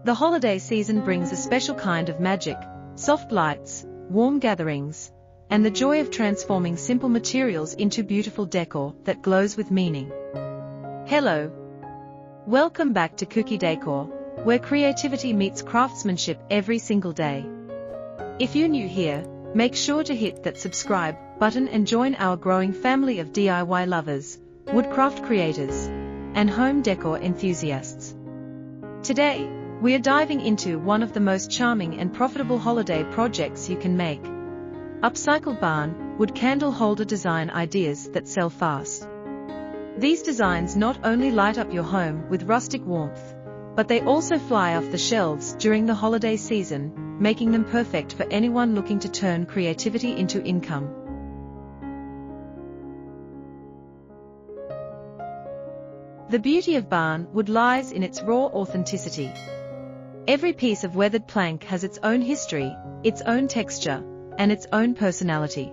The holiday season brings a special kind of magic, soft lights, warm gatherings, and the joy of transforming simple materials into beautiful decor that glows with meaning. Hello. Welcome back to Kuki Decor, where creativity meets craftsmanship every single day. If you're new here, make sure to hit that subscribe button and join our growing family of DIY lovers, woodcraft creators, and home decor enthusiasts. Today, we are diving into one of the most charming and profitable holiday projects you can make. Upcycled barnwood candle holder design ideas that sell fast. These designs not only light up your home with rustic warmth, but they also fly off the shelves during the holiday season, making them perfect for anyone looking to turn creativity into income. The beauty of barnwood lies in its raw authenticity. Every piece of weathered plank has its own history, its own texture, and its own personality.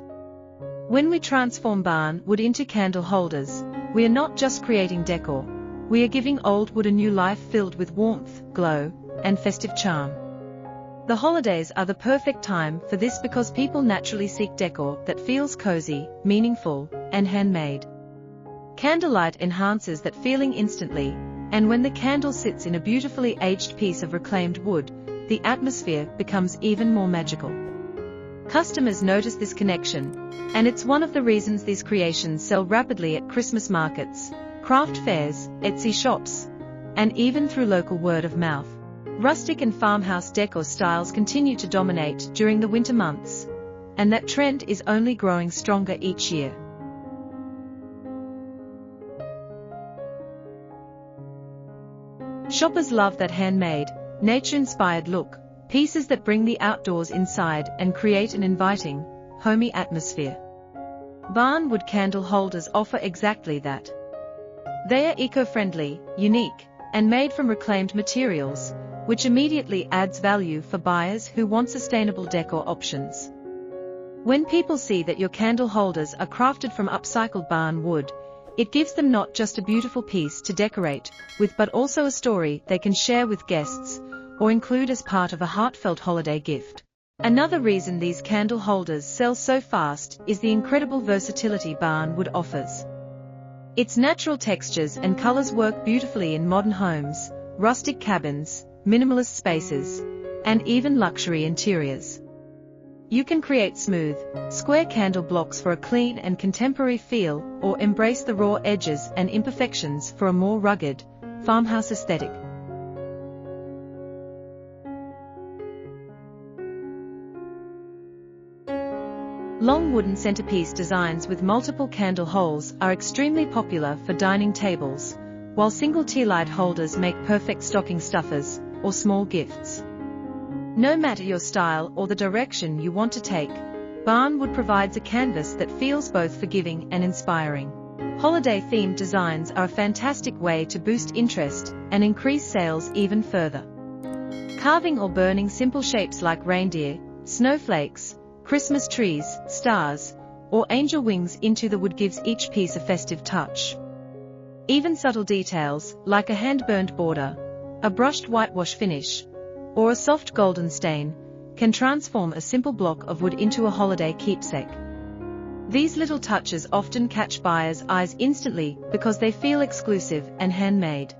When we transform barnwood into candle holders, we are not just creating decor, we are giving old wood a new life filled with warmth, glow, and festive charm. The holidays are the perfect time for this because people naturally seek decor that feels cozy, meaningful, and handmade. Candlelight enhances that feeling instantly, and when the candle sits in a beautifully aged piece of reclaimed wood, the atmosphere becomes even more magical. Customers notice this connection, and it's one of the reasons these creations sell rapidly at Christmas markets, craft fairs, Etsy shops, and even through local word of mouth. Rustic and farmhouse decor styles continue to dominate during the winter months, and that trend is only growing stronger each year. Shoppers love that handmade, nature-inspired look, pieces that bring the outdoors inside and create an inviting, homey atmosphere. Barnwood candle holders offer exactly that. They are eco-friendly, unique, and made from reclaimed materials, which immediately adds value for buyers who want sustainable decor options. When people see that your candle holders are crafted from upcycled barnwood, it gives them not just a beautiful piece to decorate with but also a story they can share with guests or include as part of a heartfelt holiday gift. Another reason these candle holders sell so fast is the incredible versatility barnwood offers. Its natural textures and colors work beautifully in modern homes, rustic cabins, minimalist spaces, and even luxury interiors. You can create smooth, square candle blocks for a clean and contemporary feel, or embrace the raw edges and imperfections for a more rugged, farmhouse aesthetic. Long wooden centerpiece designs with multiple candle holes are extremely popular for dining tables, while single tea light holders make perfect stocking stuffers or small gifts. No matter your style or the direction you want to take, barnwood provides a canvas that feels both forgiving and inspiring. Holiday-themed designs are a fantastic way to boost interest and increase sales even further. Carving or burning simple shapes like reindeer, snowflakes, Christmas trees, stars, or angel wings into the wood gives each piece a festive touch. Even subtle details, like a hand-burned border, a brushed whitewash finish, or a soft golden stain, can transform a simple block of wood into a holiday keepsake. These little touches often catch buyers' eyes instantly because they feel exclusive and handmade.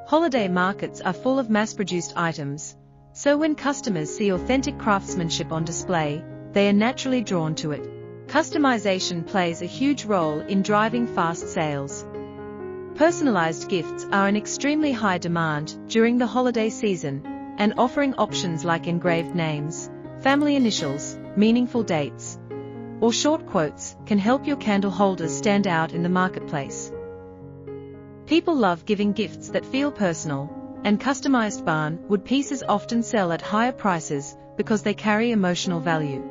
Holiday markets are full of mass-produced items, so when customers see authentic craftsmanship on display, they are naturally drawn to it. Customization plays a huge role in driving fast sales. Personalized gifts are in extremely high demand during the holiday season, and offering options like engraved names, family initials, meaningful dates, or short quotes can help your candle holders stand out in the marketplace. People love giving gifts that feel personal, and customized barnwood pieces often sell at higher prices because they carry emotional value.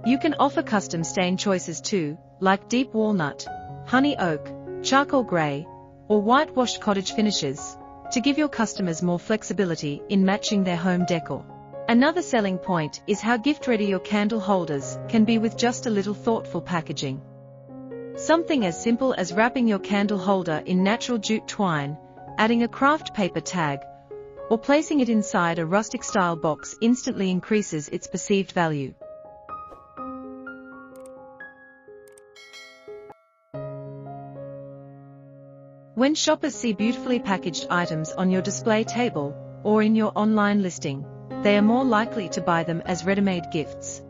You can offer custom stain choices too, like deep walnut, honey oak, charcoal gray, or whitewashed cottage finishes, to give your customers more flexibility in matching their home decor. Another selling point is how gift-ready your candle holders can be with just a little thoughtful packaging. Something as simple as wrapping your candle holder in natural jute twine, adding a craft paper tag, or placing it inside a rustic-style box instantly increases its perceived value. When shoppers see beautifully packaged items on your display table, or in your online listing, they are more likely to buy them as ready-made gifts.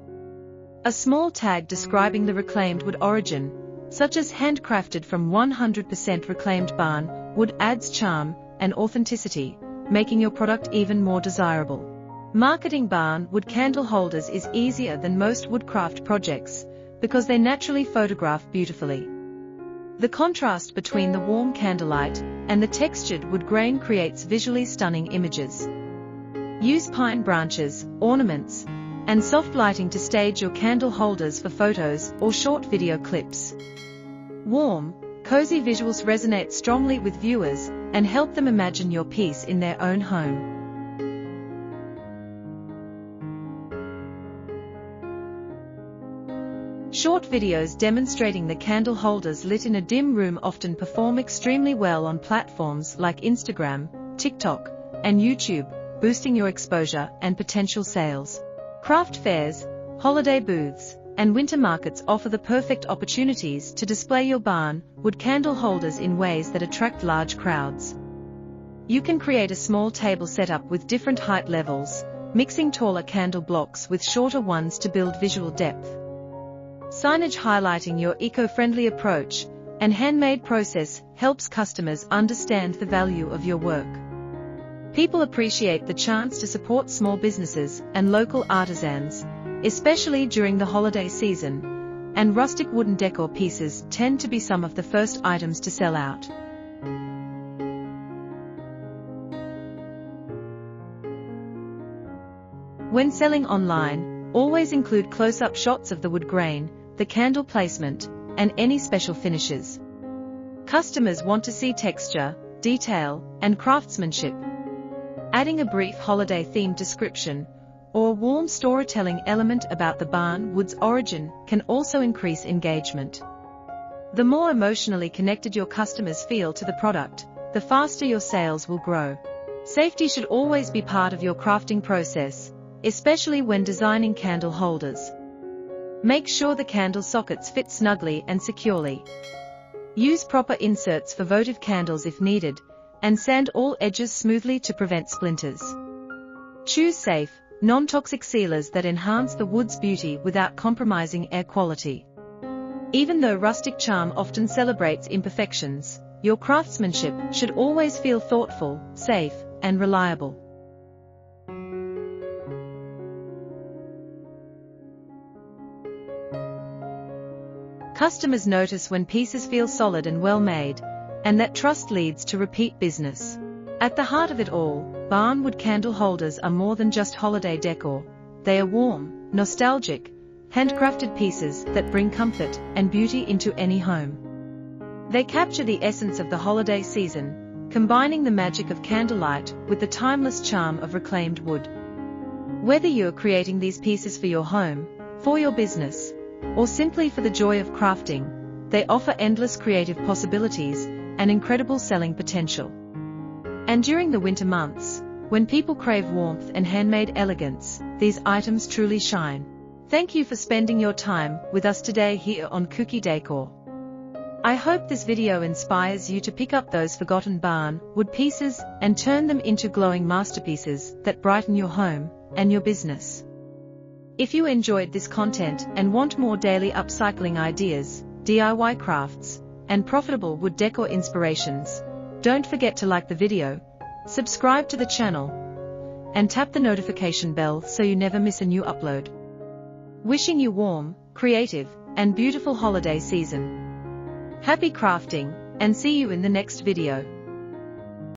A small tag describing the reclaimed wood origin, such as handcrafted from 100% reclaimed barn wood, adds charm and authenticity, making your product even more desirable. Marketing barn wood candle holders is easier than most woodcraft projects, because they naturally photograph beautifully. The contrast between the warm candlelight and the textured wood grain creates visually stunning images. Use pine branches, ornaments, and soft lighting to stage your candle holders for photos or short video clips. Warm, cozy visuals resonate strongly with viewers and help them imagine your piece in their own home. Short videos demonstrating the candle holders lit in a dim room often perform extremely well on platforms like Instagram, TikTok, and YouTube, boosting your exposure and potential sales. Craft fairs, holiday booths, and winter markets offer the perfect opportunities to display your barn wood candle holders in ways that attract large crowds. You can create a small table setup with different height levels, mixing taller candle blocks with shorter ones to build visual depth. Signage highlighting your eco-friendly approach and handmade process helps customers understand the value of your work. People appreciate the chance to support small businesses and local artisans, especially during the holiday season, and rustic wooden decor pieces tend to be some of the first items to sell out. When selling online, always include close-up shots of the wood grain, the candle placement, and any special finishes. Customers want to see texture, detail, and craftsmanship. Adding a brief holiday-themed description, or a warm storytelling element about the barn wood's origin can also increase engagement. The more emotionally connected your customers feel to the product, the faster your sales will grow. Safety should always be part of your crafting process, especially when designing candle holders. Make sure the candle sockets fit snugly and securely. Use proper inserts for votive candles if needed, and sand all edges smoothly to prevent splinters. Choose safe, non-toxic sealers that enhance the wood's beauty without compromising air quality. Even though rustic charm often celebrates imperfections, your craftsmanship should always feel thoughtful, safe, and reliable. Customers notice when pieces feel solid and well made, and that trust leads to repeat business. At the heart of it all, barn wood candle holders are more than just holiday decor. They are warm, nostalgic, handcrafted pieces that bring comfort and beauty into any home. They capture the essence of the holiday season, combining the magic of candlelight with the timeless charm of reclaimed wood. Whether you're creating these pieces for your home, for your business, or simply for the joy of crafting, they offer endless creative possibilities and incredible selling potential. And during the winter months, when people crave warmth and handmade elegance, these items truly shine. Thank you for spending your time with us today here on Kuki Decor. I hope this video inspires you to pick up those forgotten barn wood pieces and turn them into glowing masterpieces that brighten your home and your business. If you enjoyed this content and want more daily upcycling ideas, DIY crafts, and profitable wood decor inspirations, don't forget to like the video, subscribe to the channel, and tap the notification bell so you never miss a new upload. Wishing you warm, creative, and beautiful holiday season. Happy crafting, and see you in the next video.